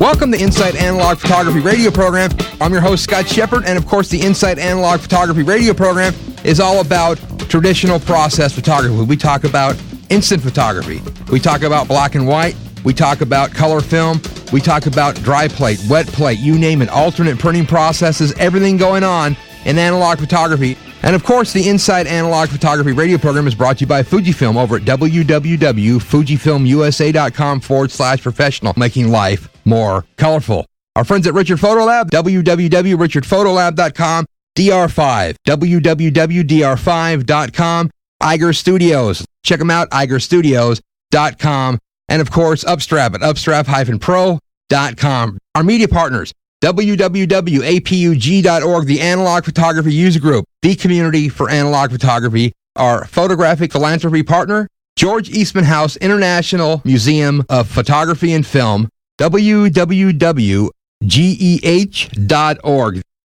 Welcome to Inside Analog Photography Radio Program. I'm your host, Scott Shepard, and of course, the Inside Analog Photography Radio Program is all about traditional process photography. We talk about instant photography. We talk about black and white. We talk about color film. We talk about dry plate, wet plate, you name it, alternate printing processes, everything going on in analog photography. And of course, the Inside Analog Photography Radio Program is brought to you by Fujifilm over at www.fujifilmusa.com/professional, making life more colorful. Our friends at Richard Photo Lab, www.richardphotolab.com, DR5, www.dr5.com, Iger Studios. Check them out, igerstudios.com. And of course, Upstrap at upstrap-pro.com. Our media partners, www.apug.org, the Analog Photography User Group, the community for analog photography. Our photographic philanthropy partner, George Eastman House International Museum of Photography and Film, www.geh.org.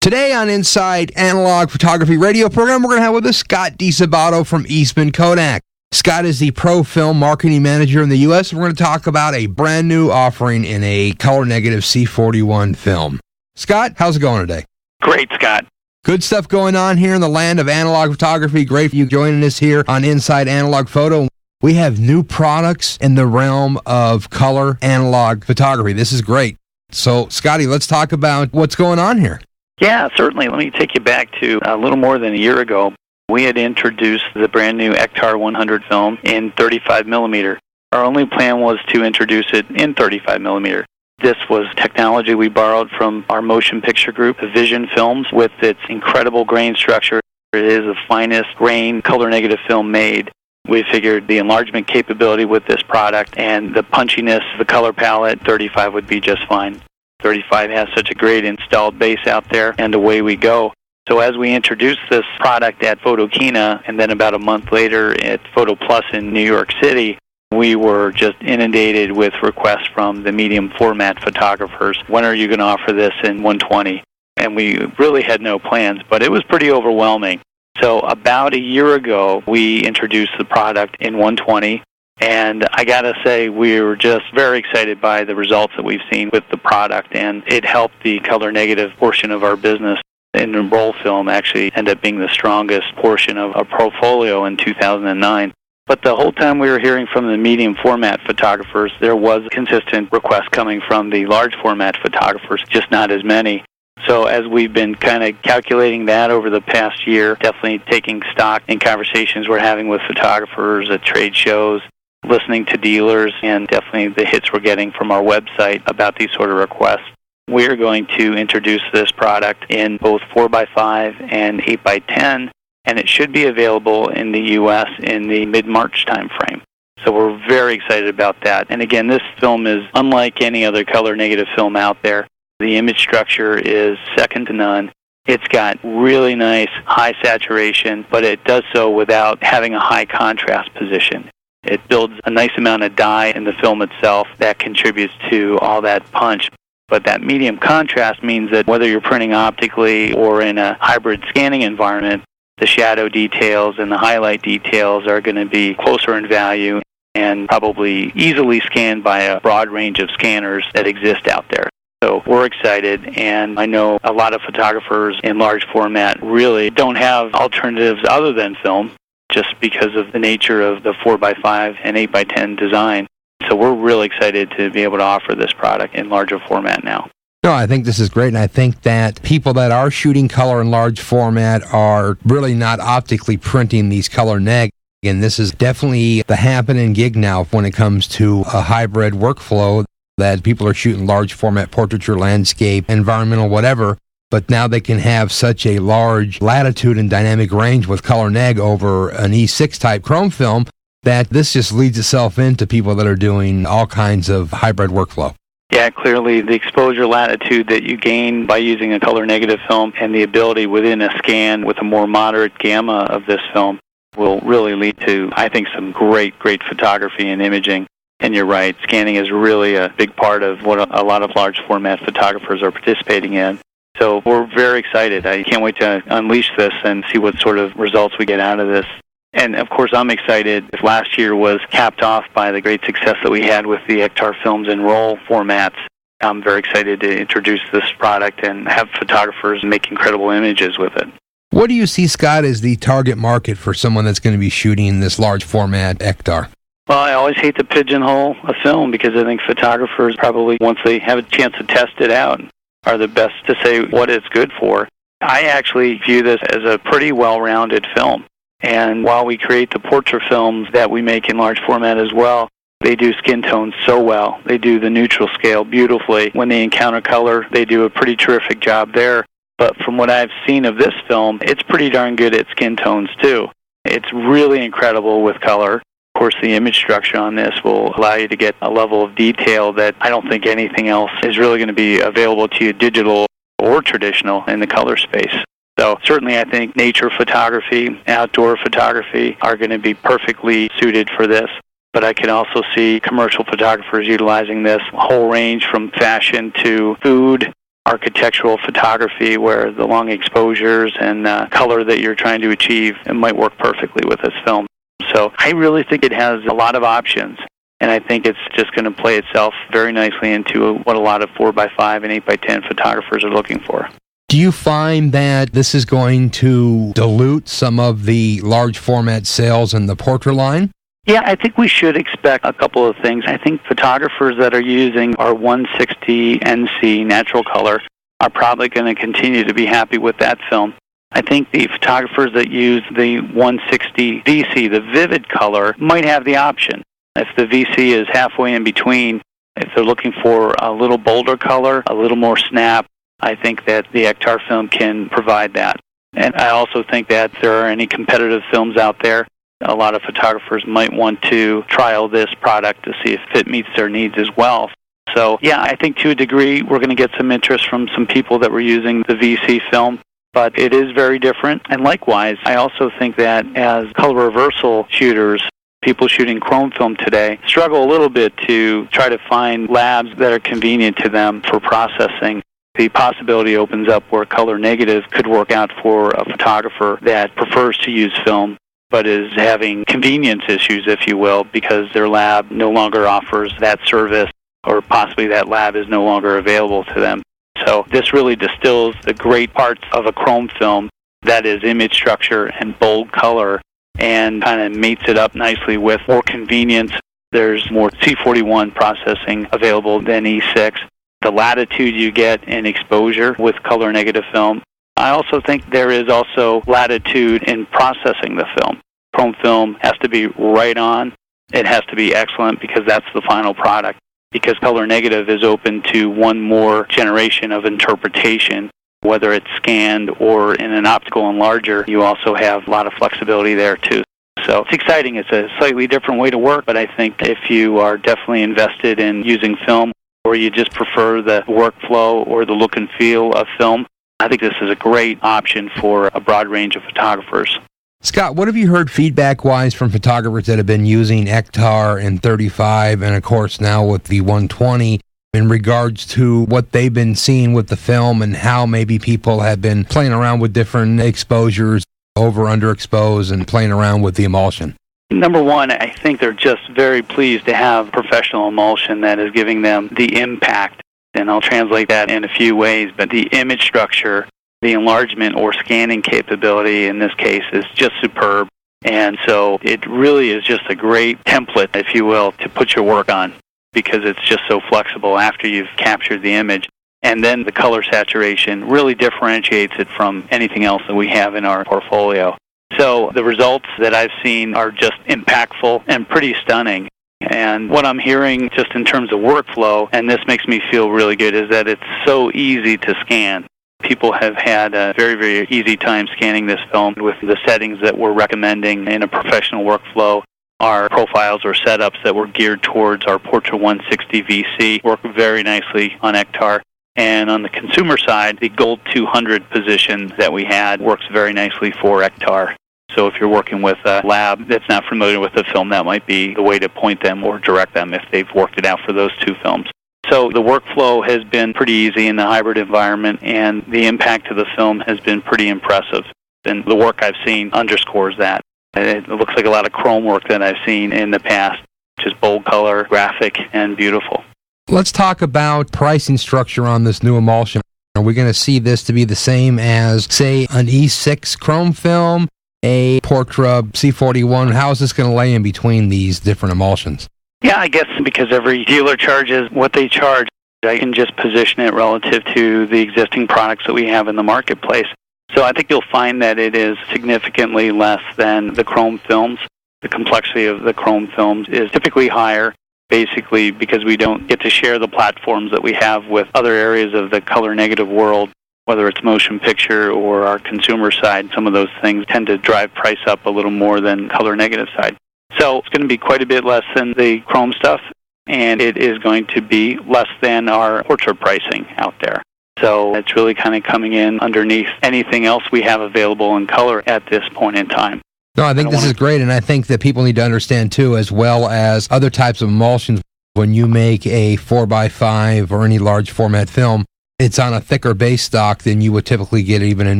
Today on Inside Analog Photography Radio Program, we're going to have with us Scott DiSabato from Eastman Kodak. Scott is the Pro Film Marketing Manager in the U.S. We're going to talk about a brand new offering in a color negative C41 film. Scott, how's it going today? Great, Scott. Good stuff going on here in the land of analog photography. Great for you joining us here on Inside Analog Photo. We have new products in the realm of color analog photography. This is great. So, Scotty, let's talk about what's going on here. Yeah, certainly. Let me take you back to a little more than a year ago. We had introduced the brand new Ektar 100 film in 35 millimeter. Our only plan was to introduce it in 35 millimeter. This was technology we borrowed from our motion picture group, Vision Films, with its incredible grain structure. It is the finest grain color negative film made. We figured the enlargement capability with this product and the punchiness, the color palette, 35 would be just fine. 35 has such a great installed base out there, and away we go. So as we introduced this product at Photokina, and then about a month later at Photo Plus in New York City, we were just inundated with requests from the medium format photographers. When are you going to offer this in 120? And we really had no plans, but it was pretty overwhelming. So about a year ago, we introduced the product in 120, and I got to say, we were just very excited by the results that we've seen with the product, and it helped the color negative portion of our business. And roll film actually ended up being the strongest portion of our portfolio in 2009. But the whole time we were hearing from the medium format photographers, there was consistent requests coming from the large format photographers, just not as many. So as we've been kind of calculating that over the past year, definitely taking stock in conversations we're having with photographers at trade shows, listening to dealers, and definitely the hits we're getting from our website about these sort of requests, we're going to introduce this product in both 4x5 and 8x10, and it should be available in the U.S. in the mid-March timeframe. So we're very excited about that. And again, this film is unlike any other color negative film out there. The image structure is second to none. It's got really nice high saturation, but it does so without having a high contrast position. It builds a nice amount of dye in the film itself that contributes to all that punch. But that medium contrast means that whether you're printing optically or in a hybrid scanning environment, the shadow details and the highlight details are going to be closer in value and probably easily scanned by a broad range of scanners that exist out there. So we're excited, and I know a lot of photographers in large format really don't have alternatives other than film, just because of the nature of the 4x5 and 8x10 design. So we're really excited to be able to offer this product in larger format now. No, I think this is great, and I think that people that are shooting color in large format are really not optically printing these color neg. And this is definitely the happening gig now when it comes to a hybrid workflow, that people are shooting large format portraiture, landscape, environmental, whatever, but now they can have such a large latitude and dynamic range with color neg over an E6 type chrome film that this just leads itself into people that are doing all kinds of hybrid workflow. Yeah, clearly the exposure latitude that you gain by using a color negative film and the ability within a scan with a more moderate gamma of this film will really lead to, I think, some great photography and imaging. And you're right, scanning is really a big part of what a lot of large format photographers are participating in. So we're very excited. I can't wait to unleash this and see what sort of results we get out of this. And, of course, I'm excited. Last year was capped off by the great success that we had with the Ektar films in roll formats. I'm very excited to introduce this product and have photographers make incredible images with it. What do you see, Scott, as the target market for someone that's going to be shooting this large format Ektar? Well, I always hate to pigeonhole a film because I think photographers probably, once they have a chance to test it out, are the best to say what it's good for. I actually view this as a pretty well-rounded film. And while we create the portrait films that we make in large format as well, they do skin tones so well. They do the neutral scale beautifully. When they encounter color, they do a pretty terrific job there. But from what I've seen of this film, it's pretty darn good at skin tones too. It's really incredible with color. Of course, the image structure on this will allow you to get a level of detail that I don't think anything else is really going to be available to you, digital or traditional, in the color space. So certainly I think nature photography, outdoor photography are going to be perfectly suited for this. But I can also see commercial photographers utilizing this whole range from fashion to food, architectural photography, where the long exposures and color that you're trying to achieve, it might work perfectly with this film. So I really think it has a lot of options, and I think it's just going to play itself very nicely into what a lot of 4x5 and 8x10 photographers are looking for. Do you find that this is going to dilute some of the large format sales in the portrait line? Yeah, I think we should expect a couple of things. I think photographers that are using our 160 NC natural color are probably going to continue to be happy with that film. I think the photographers that use the 160 VC, the vivid color, might have the option. If the VC is halfway in between, if they're looking for a little bolder color, a little more snap, I think that the Ektar film can provide that. And I also think that if there are any competitive films out there, a lot of photographers might want to trial this product to see if it meets their needs as well. So, yeah, I think to a degree we're going to get some interest from some people that were using the VC film, but it is very different. And likewise, I also think that as color reversal shooters, people shooting chrome film today struggle a little bit to try to find labs that are convenient to them for processing. The possibility opens up where color negative could work out for a photographer that prefers to use film, but is having convenience issues, if you will, because their lab no longer offers that service, or possibly that lab is no longer available to them. So this really distills the great parts of a chrome film, that is image structure and bold color, and kind of mates it up nicely with more convenience. There's more C41 processing available than E6. The latitude you get in exposure with color negative film. I also think there is also latitude in processing the film. Chrome film has to be right on. It has to be excellent because that's the final product. Because color negative is open to one more generation of interpretation, whether it's scanned or in an optical enlarger, you also have a lot of flexibility there too. So it's exciting. It's a slightly different way to work, but I think if you are definitely invested in using film, or you just prefer the workflow or the look and feel of film, I think this is a great option for a broad range of photographers. Scott, what have you heard feedback-wise from photographers that have been using Ektar and 35 and, of course, now with the 120 in regards to what they've been seeing with the film and how maybe people have been playing around with different exposures, over, underexposed, and playing around with the emulsion? Number one, I think they're just very pleased to have professional emulsion that is giving them the impact, and I'll translate that in a few ways, but the image structure, the enlargement or scanning capability in this case is just superb, and so it really is just a great template, if you will, to put your work on because it's just so flexible after you've captured the image. And then the color saturation really differentiates it from anything else that we have in our portfolio. So the results that I've seen are just impactful and pretty stunning. And what I'm hearing just in terms of workflow, and this makes me feel really good, is that it's so easy to scan. People have had a very, very easy time scanning this film with the settings that we're recommending in a professional workflow. Our profiles or setups that were geared towards our Portrait 160 VC work very nicely on Ektar. And on the consumer side, the Gold 200 position that we had works very nicely for Ektar. So if you're working with a lab that's not familiar with the film, that might be the way to point them or direct them if they've worked it out for those two films. So the workflow has been pretty easy in the hybrid environment, and the impact of the film has been pretty impressive. And the work I've seen underscores that. It looks like a lot of chrome work that I've seen in the past, which is bold color, graphic, and beautiful. Let's talk about pricing structure on this new emulsion. Are we going to see this to be the same as, say, an E6 chrome film, a Portra C41? How is this going to lay in between these different emulsions? Yeah, I guess because every dealer charges what they charge, I can just position it relative to the existing products that we have in the marketplace. So I think you'll find that it is significantly less than the chrome films. The complexity of the chrome films is typically higher, basically because we don't get to share the platforms that we have with other areas of the color negative world, whether it's motion picture or our consumer side. Some of those things tend to drive price up a little more than color negative side. So it's going to be quite a bit less than the chrome stuff, and it is going to be less than our Portra pricing out there. So it's really kind of coming in underneath anything else we have available in color at this point in time. No, I think this is great, and I think that people need to understand, too, as well as other types of emulsions, when you make a 4x5 or any large format film, it's on a thicker base stock than you would typically get even in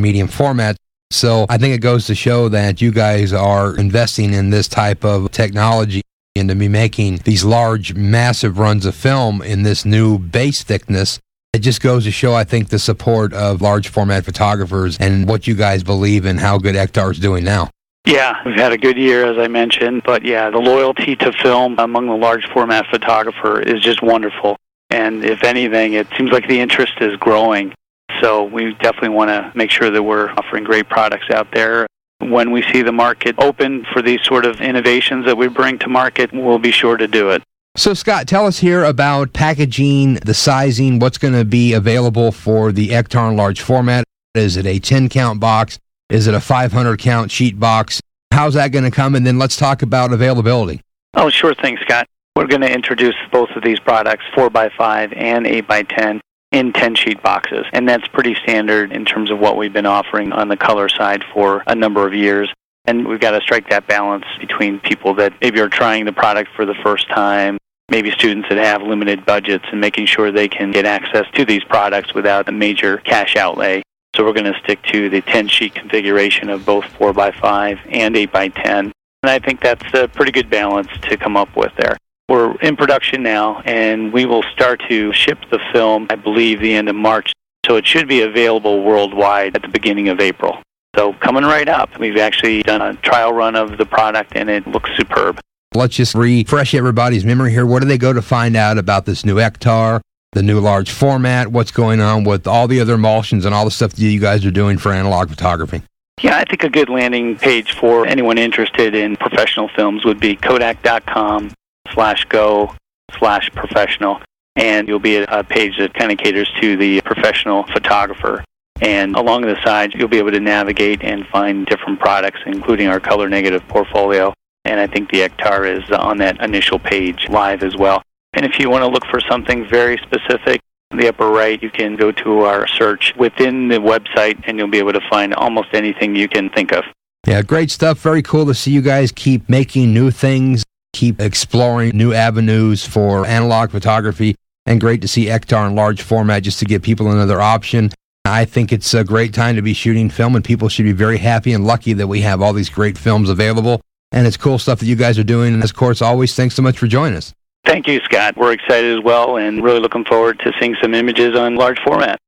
medium format. So I think it goes to show that you guys are investing in this type of technology and to be making these large, massive runs of film in this new base thickness. It just goes to show, I think, the support of large format photographers and what you guys believe in how good Ektar is doing now. Yeah, we've had a good year, as I mentioned, but yeah, the loyalty to film among the large format photographer is just wonderful. And if anything, it seems like the interest is growing. So we definitely want to make sure that we're offering great products out there. When we see the market open for these sort of innovations that we bring to market, we'll be sure to do it. So, Scott, tell us here about packaging, the sizing, what's going to be available for the Ektar large format. Is it a 10-count box? Is it a 500-count sheet box? How's that going to come? And then let's talk about availability. Oh, sure thing, Scott. We're going to introduce both of these products, 4x5 and 8x10, in 10-sheet boxes. And that's pretty standard in terms of what we've been offering on the color side for a number of years. And we've got to strike that balance between people that maybe are trying the product for the first time, maybe students that have limited budgets, and making sure they can get access to these products without a major cash outlay. So we're going to stick to the 10-sheet configuration of both 4x5 and 8x10. And I think that's a pretty good balance to come up with there. We're in production now, and we will start to ship the film, I believe, the end of March. So it should be available worldwide at the beginning of April. So coming right up. We've actually done a trial run of the product, and it looks superb. Let's just refresh everybody's memory here. Where do they go to find out about this new Ektar, the new large format, what's going on with all the other emulsions and all the stuff that you guys are doing for analog photography? Yeah, I think a good landing page for anyone interested in professional films would be Kodak.com/go/professional. And you'll be at a page that kind of caters to the professional photographer. And along the sides, you'll be able to navigate and find different products, including our color negative portfolio. And I think the Ektar is on that initial page live as well. And if you want to look for something very specific, in the upper right, you can go to our search within the website, and you'll be able to find almost anything you can think of. Yeah, great stuff. Very cool to see you guys keep making new things, keep exploring new avenues for analog photography, and great to see Ektar in large format just to give people another option. I think it's a great time to be shooting film, and people should be very happy and lucky that we have all these great films available. And it's cool stuff that you guys are doing. And, of course, always thanks so much for joining us. Thank you, Scott. We're excited as well, and really looking forward to seeing some images on large format.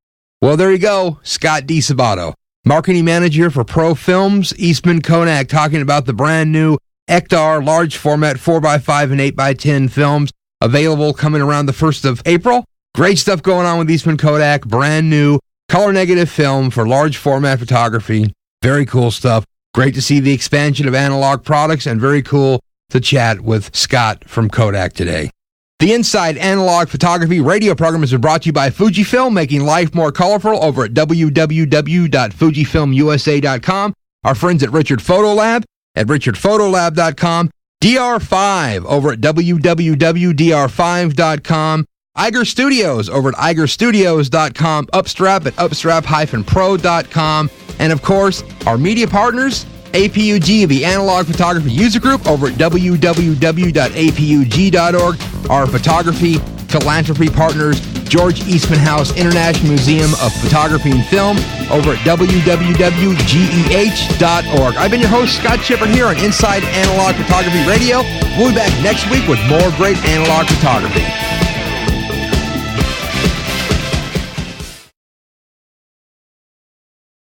Well, there you go. Scott DiSabato, Marketing Manager for Pro Films, Eastman Kodak, talking about the brand new Ektar large format 4x5 and 8x10 films available coming around the 1st of April. Great stuff going on with Eastman Kodak. Brand new color negative film for large format photography. Very cool stuff. Great to see the expansion of analog products, and very cool to chat with Scott from Kodak today. The Inside Analog Photography radio program has been brought to you by Fujifilm, making life more colorful over at www.fujifilmusa.com. Our friends at Richard Photolab at richardphotolab.com. DR5 over at www.dr5.com. Iger Studios over at igerstudios.com. Upstrap at upstrap-pro.com. And, of course, our media partners, APUG, the Analog Photography User Group, over at www.apug.org. Our photography philanthropy partners, George Eastman House International Museum of Photography and Film, over at www.geh.org. I've been your host, Scott Chipper, here on Inside Analog Photography Radio. We'll be back next week with more great analog photography.